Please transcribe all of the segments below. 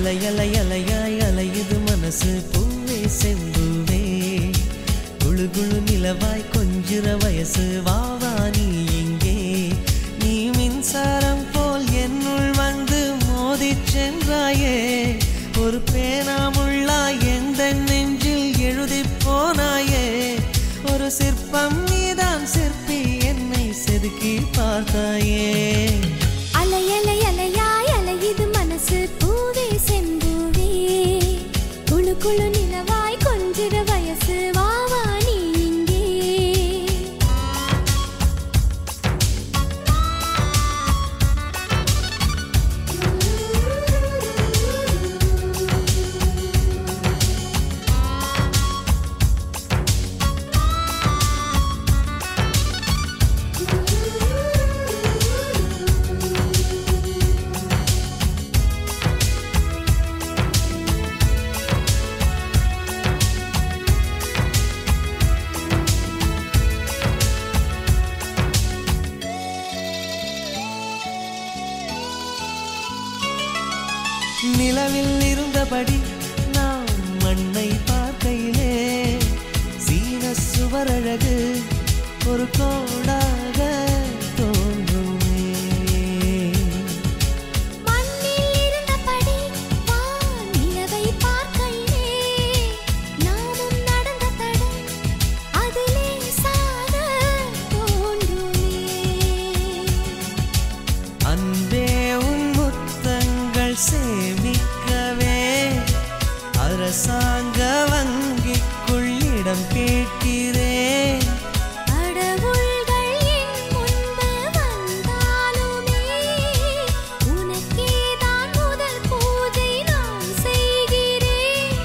அலையலையலையாய் அலையுது மனசு பூவே செம்பூவே குழு குழு நிலவாய் கொஞ்சிற வயசு வாவா நீ இங்கே நீ மின்சாரம் போல் என்னுள் வந்து மோதிச் சென்றாயே ஒரு பேனாமுள்ளாய் எந்த நெஞ்சில் எழுதி போனாயே ஒரு சிற்பம் நீதான் சிற்பி என்னை செதுக்கி பார்த்தாயே அலையலையலையாய் அலையுது மனசு பூவே செம்பூவே குழு குழு நிலவாய் கொஞ்சிற வயசு வாவா நீ இங்கே நிலவில் இருந்தபடி நாம் மண்ணை பார்க்கையிலே சீன சுவரழகு ஒரு கோடாக தோன்றுமே மண்ணில் இருந்தபடி நிலவை பார்க்கையிலே நாமும் நடந்த தடம் அதிலே சாத தோன்றுமே அன்பே உன் முத்தங்கள் சேமிக்கவே அரசாங்க வங்கிக்குள் இடம் கேட்கிறேன் கடவுள்கள் என் முன்பு வந்தாலுமே உனக்கேதான் முதல் பூஜை நான் செய்கிறேன்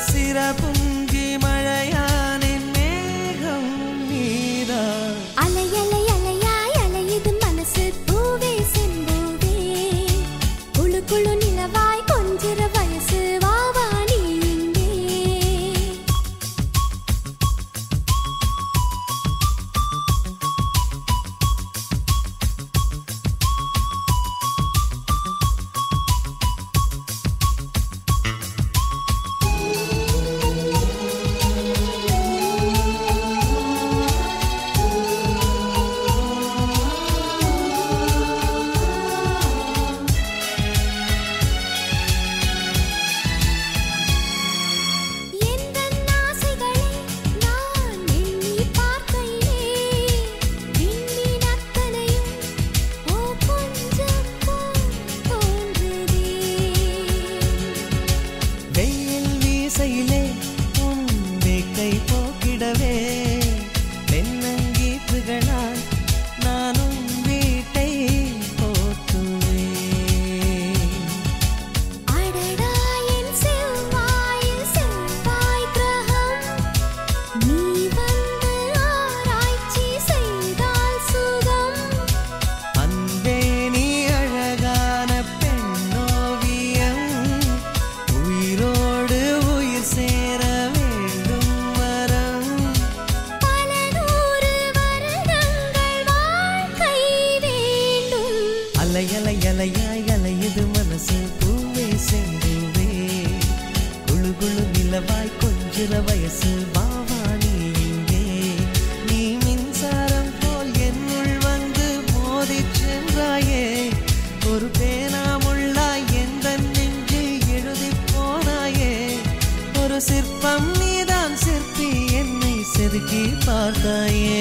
சிறப்புங்கி மழையானின் மேகம் நீதான் அலையலையலையாய் அலையுது மனசு பூவே செம்பூவே குழு குழு நிலவாய் கொஞ்சிற வயசு வாவா நீ இங்கே எந்தன் ஆசைகளை நான் எண்ணி பார்க்கையிலே விண்மீன் அத்தனையும் ஓ கொஞ்சம் போல் தோன்றுதே வெயில் வீசையிலே உன் வேக்கை போக்கிடவே தென்னங்கீற்றுகளால் நானும் வீட்டை போற்றுவேன் அடடா என் செவ்வாயில் செவ்வாய் கிரகம் நீ வந்து ஆராய்ச்சி செய்தால் சுகம் அன்பே நீ அழகான பெண்ணோவியம் உயிரோடு உயிர் சேர வேண்டும் வரம் பல நூறு வருடங்கள் வாழ்க்கை வேண்டும் அலையலையலையாய் அலையுது மனசு பூவே செம்பூவே குழு குழு நிலவாய் கொஞ்சிற வயசு வாவா நீ இங்கே நீ மின்சாரம் போல் என்னுள் வந்து மோதிச் சென்றாயே ஒரு பேனாமுள்ளாய் எந்த நெஞ்சில் எழுதி போனாயே ஒரு சிற்பம் நீதான் சிற்பி என்னை செதுக்கி பார்த்தாயே